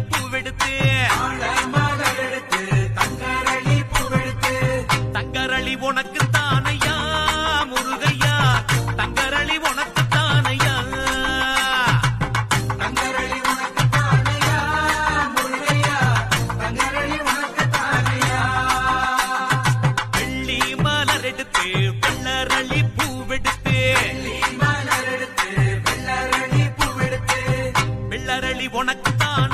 பூவெடுத்து தங்கரளி உனக்கு தானையா முருகையா தங்கரளி உனக்கு தானையா வெள்ளி மலர் எடுத்து வெள்ளரளி பூவெடுத்து வெள்ளரளி உனக்கு தான்